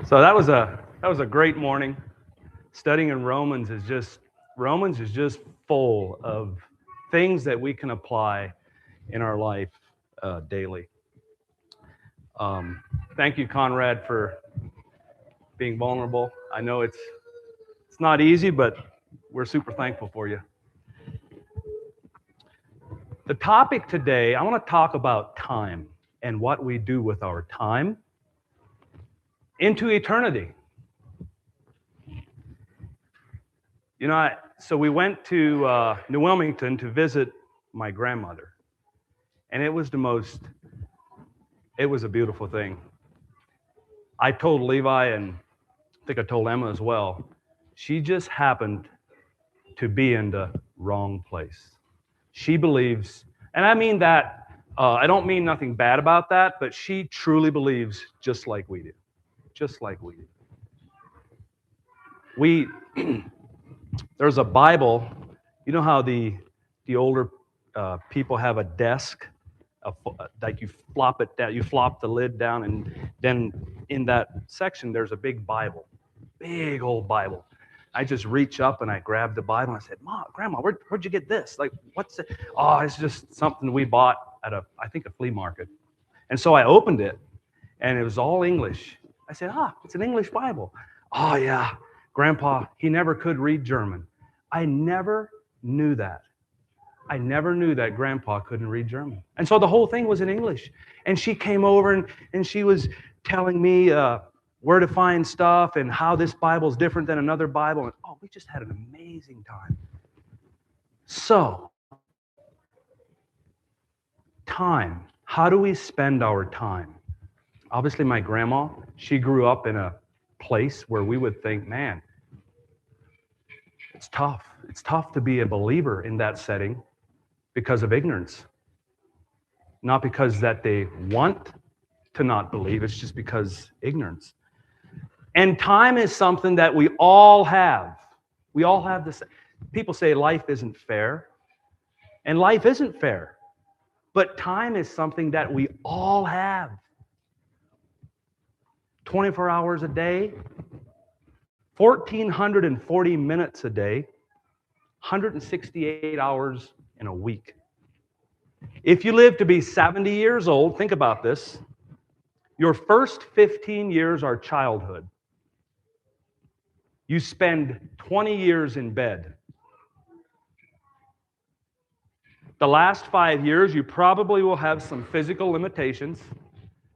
So that was a great morning. Studying in Romans is just full of things that we can apply in our life daily. Um, Thank you, Conrad, for being vulnerable. I know it's not easy, but we're super thankful for you. The topic today, I want to talk about time and what we do with our time into eternity. So we went to New Wilmington to visit my grandmother, and it was a beautiful thing. I told Levi, and I think I told Emma as well, she just happened to be in the wrong place. She believes, and I mean that, I don't mean nothing bad about that, but she truly believes just like we do. Just like we do. We, there's a Bible. You know how the older people have a desk, like you flop it down, you flop the lid down, and then in that section there's a big Bible, big old Bible. I just reach up and I grab the Bible and I said, "Mom, Grandma, where'd you get this? Like, what's it? Oh, it's just something we bought at I think a flea market." And so I opened it, and it was all English. I said, it's an English Bible. Oh, yeah. Grandpa, he never could read German. I never knew that. I never knew that Grandpa couldn't read German. And so the whole thing was in English. And she came over and she was telling me where to find stuff and how this Bible is different than another Bible. And we just had an amazing time. So, time. How do we spend our time? Obviously, my grandma, she grew up in a place where we would think, man, it's tough. It's tough to be a believer in that setting because of ignorance. Not because that they want to not believe, it's just because ignorance. And time is something that we all have. We all have this. People say life isn't fair, and life isn't fair. But time is something that we all have. 24 hours a day, 1,440 minutes a day, 168 hours in a week. If you live to be 70 years old, think about this. Your first 15 years are childhood. You spend 20 years in bed. The last 5 years, you probably will have some physical limitations,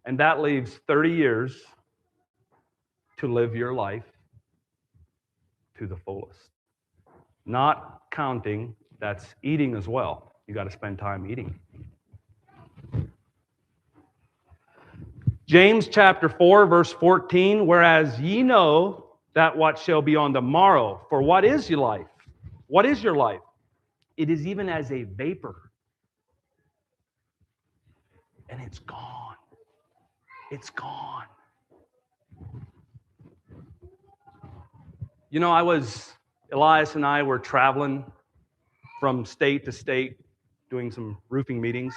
and that leaves 30 years to live your life to the fullest. Not counting, that's eating as well. You got to spend time eating. James chapter 4, verse 14, whereas ye know that what shall be on the morrow, for what is your life? What is your life? It is even as a vapor. And it's gone. It's gone. You know, Elias and I were traveling from state to state doing some roofing meetings.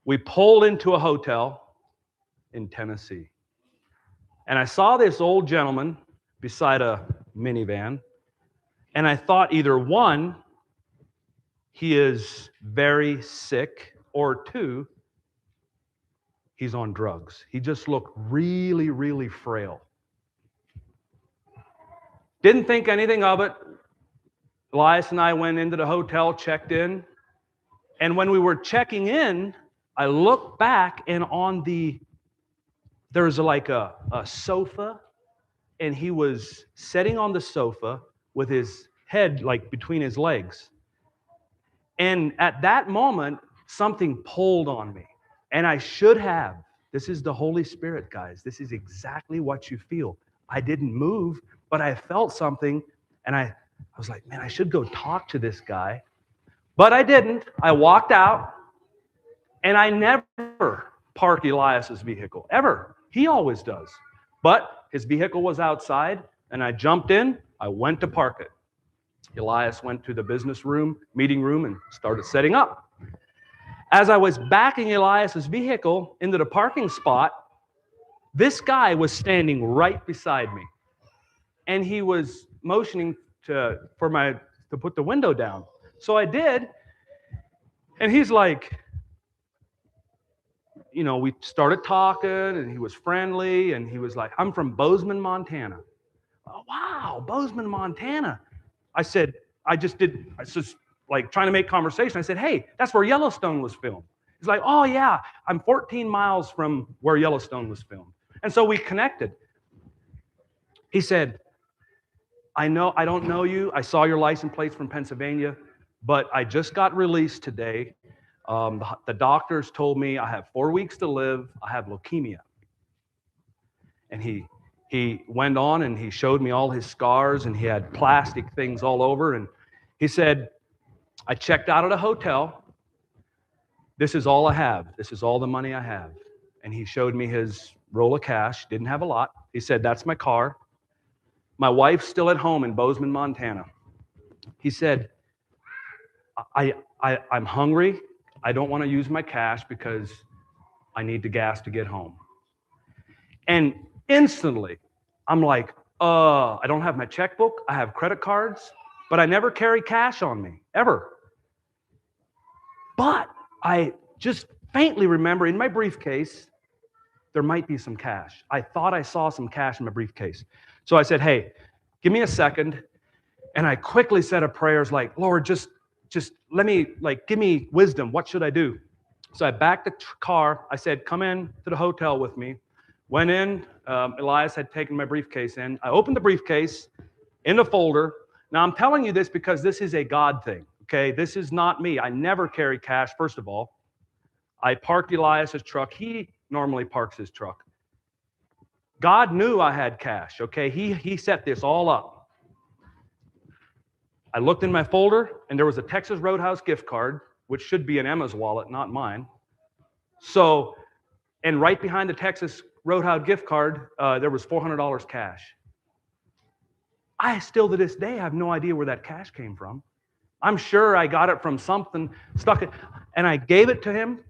We pulled into a hotel in Tennessee. And I saw this old gentleman beside a minivan. And I thought either one, he is very sick, or two, he's on drugs. He just looked really, really frail. Didn't think anything of it. Elias and I went into the hotel, checked in. And when we were checking in, I looked back, and there's like a sofa, and he was sitting on the sofa with his head like between his legs. And at that moment, something pulled on me. And I should have. This is the Holy Spirit, guys. This is exactly what you feel. I didn't move, but I felt something, and I was like, man, I should go talk to this guy. But I didn't. I walked out, and I never park Elias's vehicle, ever. He always does. But his vehicle was outside, and I jumped in. I went to park it. Elias went to the business room, meeting room, and started setting up. As I was backing Elias's vehicle into the parking spot, This guy was standing right beside me, and he was motioning to put the window down. So I did, and he's like, we started talking, and he was friendly, and he was like, I'm from Bozeman, Montana. Oh, wow, Bozeman, Montana. I said, I was just like trying to make conversation. I said, hey, that's where Yellowstone was filmed. He's like, oh yeah, I'm 14 miles from where Yellowstone was filmed. And so we connected. He said, I don't know you. I saw your license plates from Pennsylvania, but I just got released today. The doctors told me I have 4 weeks to live. I have leukemia. And he went on and he showed me all his scars, and he had plastic things all over. And he said, I checked out of the hotel. This is all I have. This is all the money I have. And he showed me his roll of cash. Didn't have a lot. He said, that's my car. My wife's still at home in Bozeman, Montana. He said, I'm hungry. I don't want to use my cash because I need the gas to get home. And instantly, I'm like, I don't have my checkbook. I have credit cards, but I never carry cash on me, ever. But I just faintly remember in my briefcase, there might be some cash. I thought I saw some cash in my briefcase. So I said, hey, give me a second. And I quickly said a prayer like, Lord, just let me, give me wisdom. What should I do? So I backed the car. I said, come in to the hotel with me. Went in. Elias had taken my briefcase in. I opened the briefcase in the folder. Now, I'm telling you this because this is a God thing, okay? This is not me. I never carry cash, first of all. I parked Elias's truck. He normally parks his truck. God knew I had cash, okay? He set this all up. I looked in my folder, and there was a Texas Roadhouse gift card, which should be in Emma's wallet, not mine. So, and right behind the Texas Roadhouse gift card, there was $400 cash. I still, to this day, have no idea where that cash came from. I'm sure I got it from something, stuck it, and I gave it to him,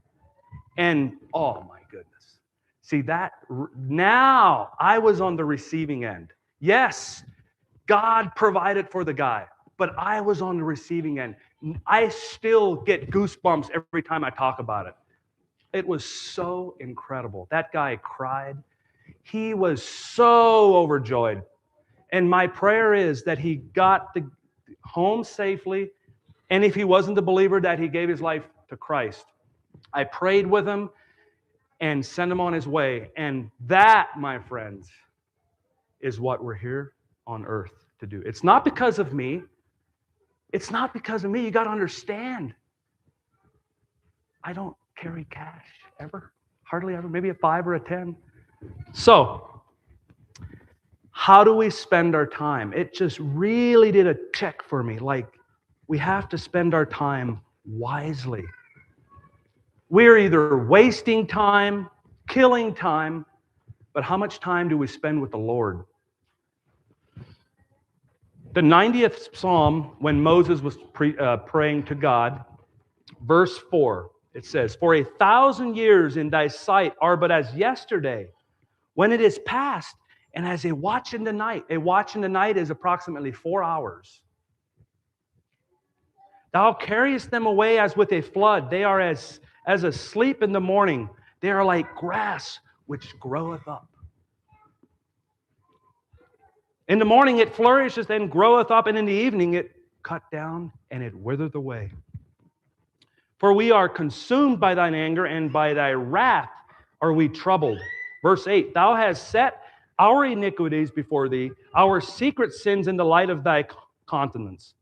and oh my goodness. See that, now I was on the receiving end. Yes, God provided for the guy, but I was on the receiving end. I still get goosebumps every time I talk about it. It was so incredible. That guy cried. He was so overjoyed. And my prayer is that he got home safely, and if he wasn't a believer, that he gave his life to Christ. I prayed with him and sent him on his way. And that, my friends, is what we're here on earth to do. It's not because of me. It's not because of me. You got to understand. I don't carry cash ever. Hardly ever. Maybe a 5 or a 10. So, how do we spend our time? It just really did a check for me. Like, we have to spend our time wisely. We're either wasting time, killing time, but how much time do we spend with the Lord? The 90th Psalm, when Moses was praying to God, verse 4, it says, for 1,000 years in thy sight are but as yesterday, when it is past, and as a watch in the night. A watch in the night is approximately 4 hours. Thou carriest them away as with a flood. They are as asleep in the morning. They are like grass which groweth up. In the morning it flourishes, then groweth up, and in the evening it cut down, and it withereth away. For we are consumed by thine anger, and by thy wrath are we troubled. Verse 8, thou hast set our iniquities before thee, our secret sins in the light of thy countenance.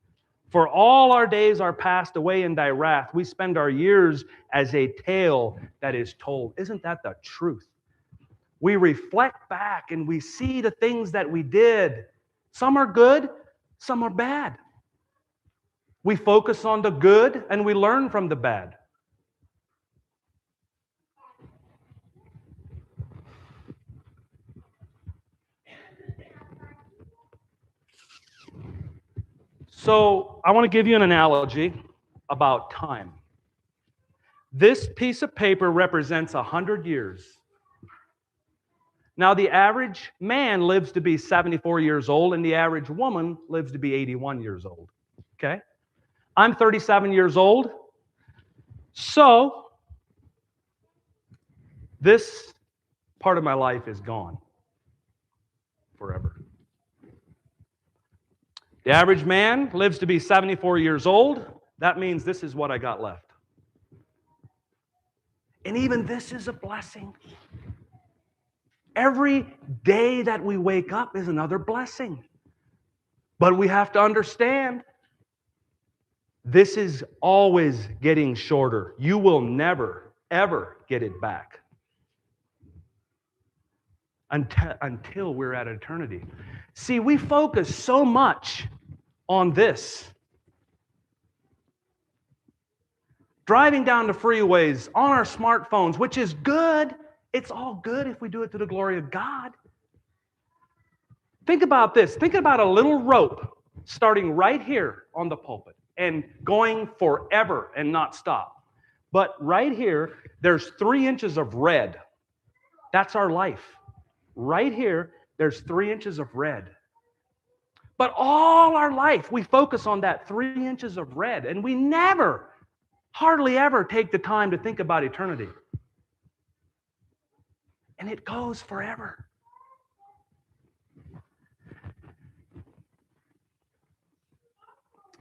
For all our days are passed away in thy wrath. We spend our years as a tale that is told. Isn't that the truth? We reflect back and we see the things that we did. Some are good, some are bad. We focus on the good and we learn from the bad. So I want to give you an analogy about time. This piece of paper represents 100 years. Now, the average man lives to be 74 years old, and the average woman lives to be 81 years old. Okay? I'm 37 years old. So, this part of my life is gone forever. The average man lives to be 74 years old. That means this is what I got left. And even this is a blessing. Every day that we wake up is another blessing. But we have to understand, this is always getting shorter. You will never, ever get it back until we're at eternity. See, we focus so much on this. Driving down the freeways on our smartphones, which is good. It's all good if we do it to the glory of God. Think about this. Think about a little rope starting right here on the pulpit and going forever and not stop. But right here, there's 3 inches of red. That's our life. Right here, there's 3 inches of red. But all our life, we focus on that 3 inches of red, and we never, hardly ever take the time to think about eternity. And it goes forever.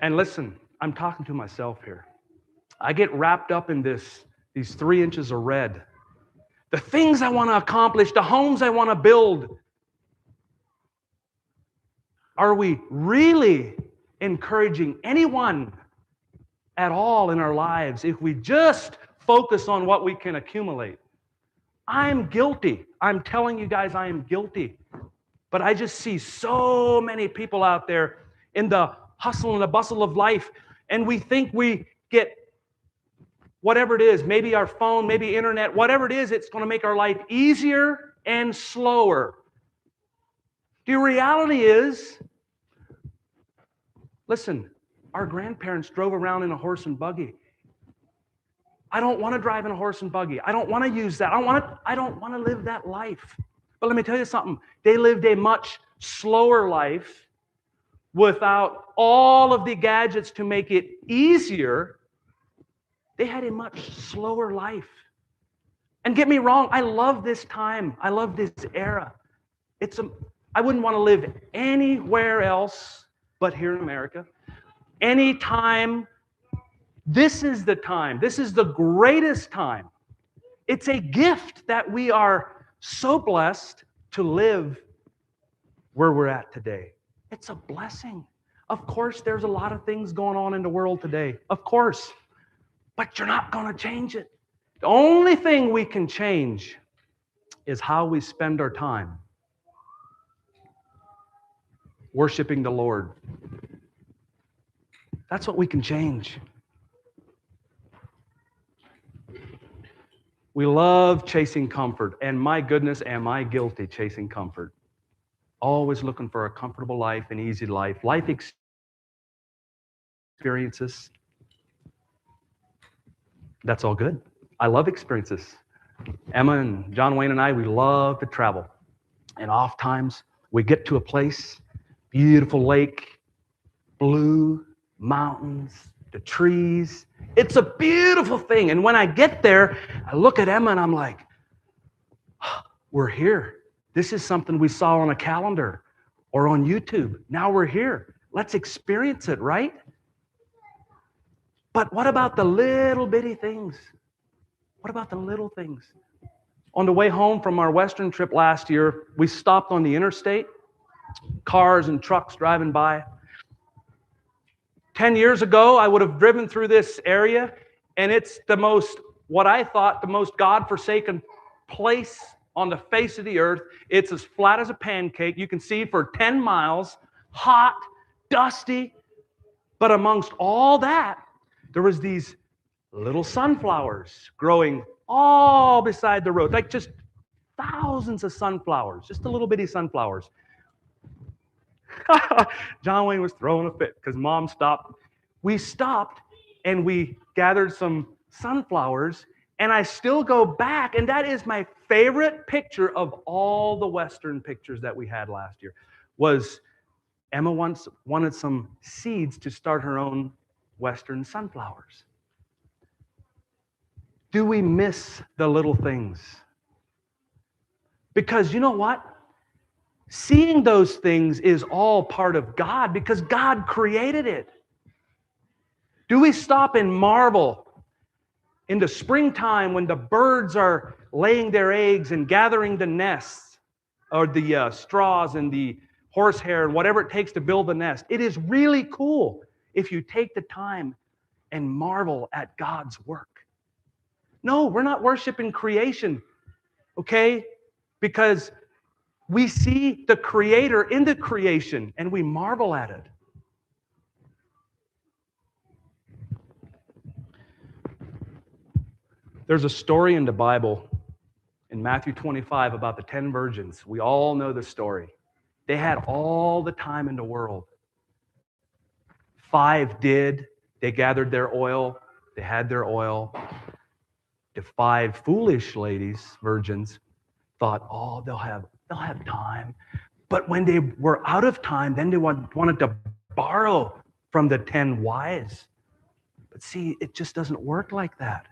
And listen, I'm talking to myself here. I get wrapped up in these 3 inches of red. The things I want to accomplish, the homes I want to build. Are we really encouraging anyone at all in our lives if we just focus on what we can accumulate? I'm guilty. I'm telling you guys, I am guilty. But I just see so many people out there in the hustle and the bustle of life, and we think we get whatever it is, maybe our phone, maybe internet, whatever it is, it's going to make our life easier and slower. The reality is, listen, our grandparents drove around in a horse and buggy. I don't want to drive in a horse and buggy. I don't want to use that. I don't want to live that life. But let me tell you something. They lived a much slower life without all of the gadgets to make it easier. They had a much slower life. And get me wrong, I love this time. I love this era. I wouldn't want to live anywhere else but here in America. Anytime, this is the time. This is the greatest time. It's a gift that we are so blessed to live where we're at today. It's a blessing. Of course, there's a lot of things going on in the world today. Of course. But you're not going to change it. The only thing we can change is how we spend our time worshiping the Lord. That's what we can change. We love chasing comfort, and my goodness, am I guilty chasing comfort. Always looking for a comfortable life, an easy life, life experiences. That's all good. I love experiences. Emma and John Wayne and I, we love to travel. And oftentimes, we get to a place, beautiful lake, blue mountains, the trees. It's a beautiful thing. And when I get there, I look at Emma and I'm like, oh, we're here. This is something we saw on a calendar or on YouTube. Now we're here. Let's experience it, right? But what about the little bitty things? What about the little things? On the way home from our Western trip last year, we stopped on the interstate, cars and trucks driving by. 10 years ago, I would have driven through this area, and it's what I thought, the most godforsaken place on the face of the earth. It's as flat as a pancake. You can see for 10 miles, hot, dusty. But amongst all that, there was these little sunflowers growing all beside the road, like just thousands of sunflowers, just the little bitty sunflowers. John Wayne was throwing a fit because Mom stopped. We stopped and we gathered some sunflowers, and I still go back, and that is my favorite picture of all the Western pictures that we had last year was Emma once wanted some seeds to start her own Western sunflowers. Do we miss the little things? Because you know what? Seeing those things is all part of God because God created it. Do we stop and marvel in the springtime when the birds are laying their eggs and gathering the nests or the straws and the horsehair and whatever it takes to build the nest? It is really cool if you take the time and marvel at God's work. No, we're not worshiping creation, okay? Because we see the Creator in the creation and we marvel at it. There's a story in the Bible in Matthew 25 about the 10 virgins. We all know the story. They had all the time in the world. 5 did. They gathered their oil. They had their oil. The 5 foolish ladies, virgins, thought, oh, they'll have time. But when they were out of time, then they wanted to borrow from the 10 wise. But see, it just doesn't work like that.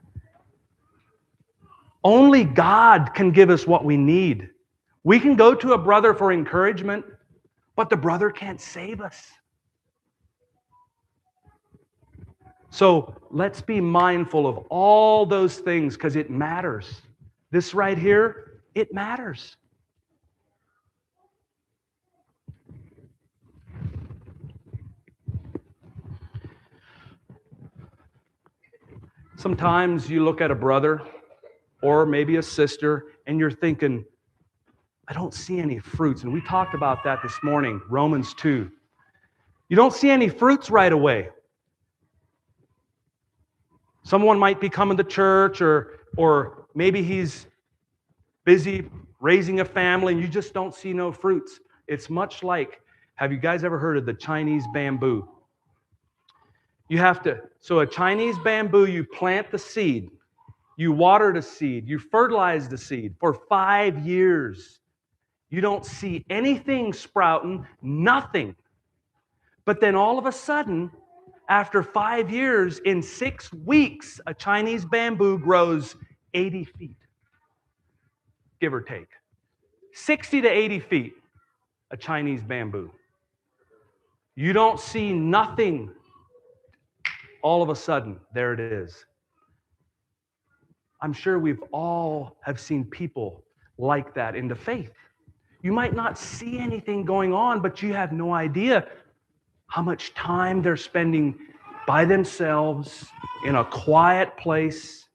Only God can give us what we need. We can go to a brother for encouragement, but the brother can't save us. So let's be mindful of all those things because it matters. This right here, it matters. Sometimes you look at a brother or maybe a sister and you're thinking, I don't see any fruits. And we talked about that this morning, Romans 2. You don't see any fruits right away. Someone might be coming to church or maybe he's busy raising a family and you just don't see no fruits. It's much like, have you guys ever heard of the Chinese bamboo? So a Chinese bamboo, you plant the seed, you water the seed, you fertilize the seed for 5 years. You don't see anything sprouting, nothing. But then all of a sudden, after 5 years, in 6 weeks, a Chinese bamboo grows 80 feet, give or take. 60 to 80 feet, a Chinese bamboo. You don't see nothing. All of a sudden, there it is. I'm sure we've all have seen people like that in the faith. You might not see anything going on, but you have no idea how much time they're spending by themselves in a quiet place,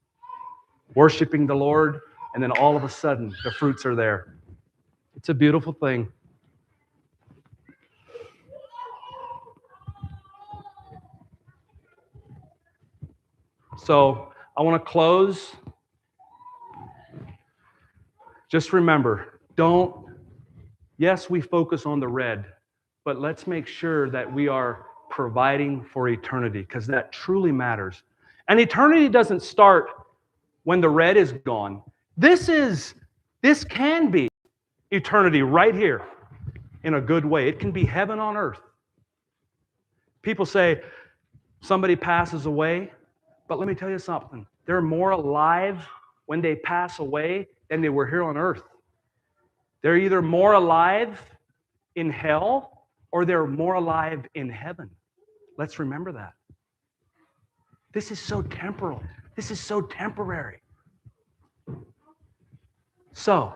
worshiping the Lord, and then all of a sudden, the fruits are there. It's a beautiful thing. So I want to close. Just remember, yes, we focus on the red, but let's make sure that we are providing for eternity because that truly matters. And eternity doesn't start when the red is gone. This can be eternity right here in a good way. It can be heaven on earth. People say somebody passes away, but let me tell you something. They're more alive when they pass away than they were here on earth. They're either more alive in hell or they're more alive in heaven. Let's remember that. This is so temporal. This is so temporary. So,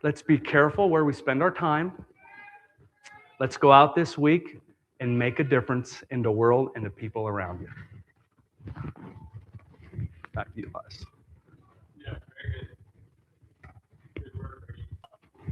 let's be careful where we spend our time. Let's go out this week and make a difference in the world and the people around you. Back to you guys.